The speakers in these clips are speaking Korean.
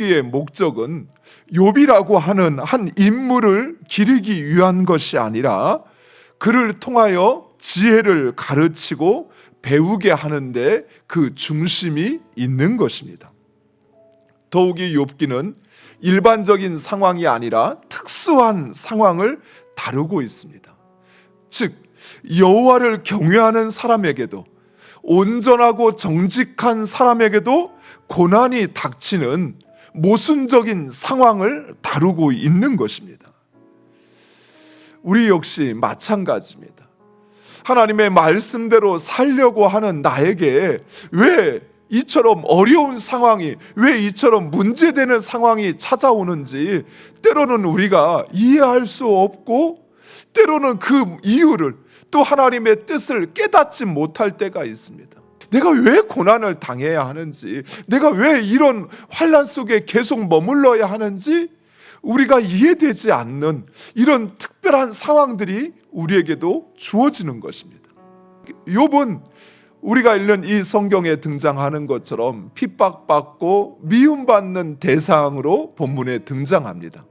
읽기의 목적은 욥이라고 하는 한 인물을 기리기 위한 것이 아니라 그를 통하여 지혜를 가르치고 배우게 하는데 그 중심이 있는 것입니다. 더욱이 욥기는 일반적인 상황이 아니라 특수한 상황을 다루고 있습니다. 즉 여호와를 경외하는 사람에게도 온전하고 정직한 사람에게도 고난이 닥치는 모순적인 상황을 다루고 있는 것입니다. 우리 역시 마찬가지입니다. 하나님의 말씀대로 살려고 하는 나에게 왜 이처럼 어려운 상황이, 왜 이처럼 문제되는 상황이 찾아오는지 때로는 우리가 이해할 수 없고 때로는 그 이유를 또 하나님의 뜻을 깨닫지 못할 때가 있습니다. 내가 왜 고난을 당해야 하는지, 내가 왜 이런 환난 속에 계속 머물러야 하는지 우리가 이해되지 않는 이런 특별한 상황들이 우리에게도 주어지는 것입니다. 욥은 우리가 읽는 이 성경에 등장하는 것처럼 핍박받고 미움받는 대상으로 본문에 등장합니다.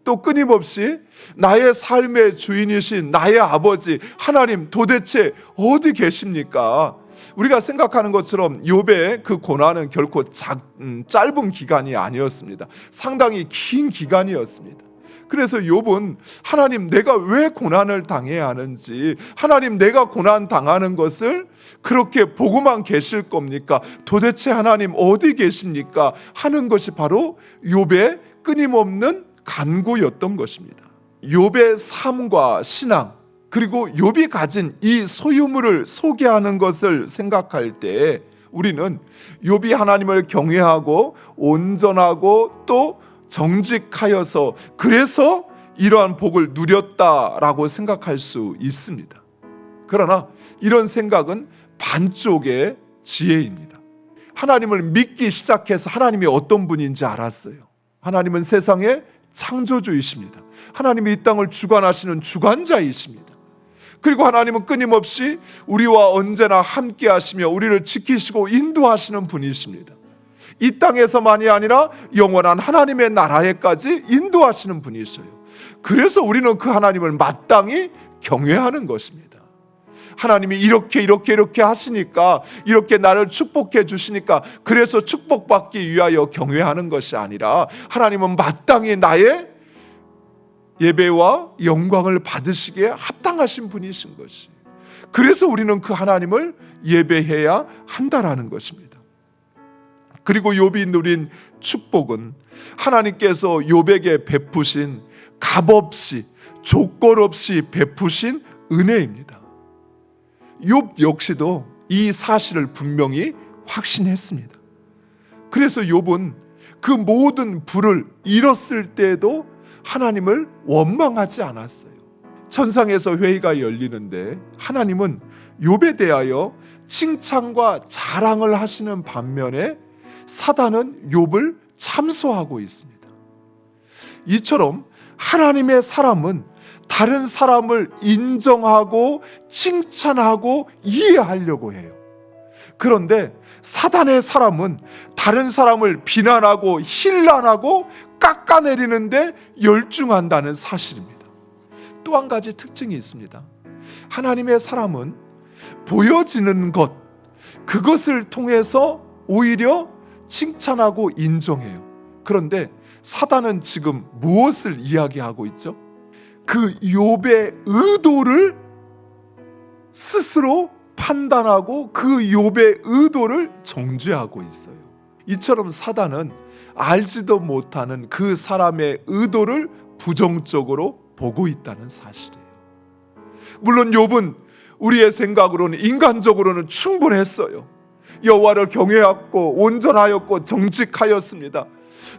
또 끊임없이 나의 삶의 주인이신 나의 아버지 하나님 도대체 어디 계십니까? 우리가 생각하는 것처럼 욥의 그 고난은 결코 짧은 기간이 아니었습니다. 상당히 긴 기간이었습니다. 그래서 욥은 하나님 내가 왜 고난을 당해야 하는지, 하나님 내가 고난 당하는 것을 그렇게 보고만 계실 겁니까? 도대체 하나님 어디 계십니까? 하는 것이 바로 욥의 끊임없는 간구였던 것입니다. 욥의 삶과 신앙, 그리고 욥이 가진 이 소유물을 소개하는 것을 생각할 때 우리는 욥이 하나님을 경외하고 온전하고 또 정직하여서 그래서 이러한 복을 누렸다라고 생각할 수 있습니다. 그러나 이런 생각은 반쪽의 지혜입니다. 하나님을 믿기 시작해서 하나님이 어떤 분인지 알았어요. 하나님은 세상의 창조주이십니다. 하나님이 이 땅을 주관하시는 주관자이십니다. 그리고 하나님은 끊임없이 우리와 언제나 함께 하시며 우리를 지키시고 인도하시는 분이십니다. 이 땅에서만이 아니라 영원한 하나님의 나라에까지 인도하시는 분이셔요. 그래서 우리는 그 하나님을 마땅히 경외하는 것입니다. 하나님이 이렇게 하시니까, 이렇게 나를 축복해 주시니까 그래서 축복받기 위하여 경외하는 것이 아니라 하나님은 마땅히 나의 예배와 영광을 받으시기에 합당하신 분이신 것이, 그래서 우리는 그 하나님을 예배해야 한다라는 것입니다. 그리고 욥이 누린 축복은 하나님께서 욥에게 베푸신 값없이 조건 없이 베푸신 은혜입니다. 욥 역시도 이 사실을 분명히 확신했습니다. 그래서 욥은 그 모든 부를 잃었을 때에도 하나님을 원망하지 않았어요. 천상에서 회의가 열리는데 하나님은 욥에 대하여 칭찬과 자랑을 하시는 반면에 사단은 욥을 참소하고 있습니다. 이처럼 하나님의 사람은 다른 사람을 인정하고 칭찬하고 이해하려고 해요. 그런데 사단의 사람은 다른 사람을 비난하고 힐난하고 깎아내리는데 열중한다는 사실입니다. 또 한 가지 특징이 있습니다. 하나님의 사람은 보여지는 것, 그것을 통해서 오히려 칭찬하고 인정해요. 그런데 사단은 지금 무엇을 이야기하고 있죠? 그 욥의 의도를 스스로 판단하고 그 욥의 의도를 정죄하고 있어요. 이처럼 사단은 알지도 못하는 그 사람의 의도를 부정적으로 보고 있다는 사실이에요. 물론 욥은 우리의 생각으로는, 인간적으로는 충분했어요. 여호와를 경외하고 온전하였고 정직하였습니다.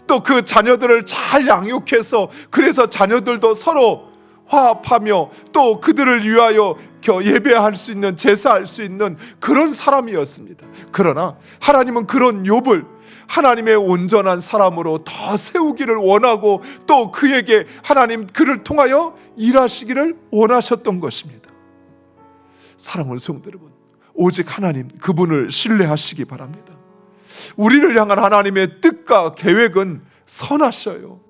또 그 자녀들을 잘 양육해서 그래서 자녀들도 서로 화합하며 또 그들을 위하여 예배할 수 있는, 제사할 수 있는 그런 사람이었습니다. 그러나 하나님은 그런 욥을 하나님의 온전한 사람으로 더 세우기를 원하고 또 그에게 하나님 그를 통하여 일하시기를 원하셨던 것입니다. 사랑하는 성도 여러분, 오직 하나님 그분을 신뢰하시기 바랍니다. 우리를 향한 하나님의 뜻과 계획은 선하셔요.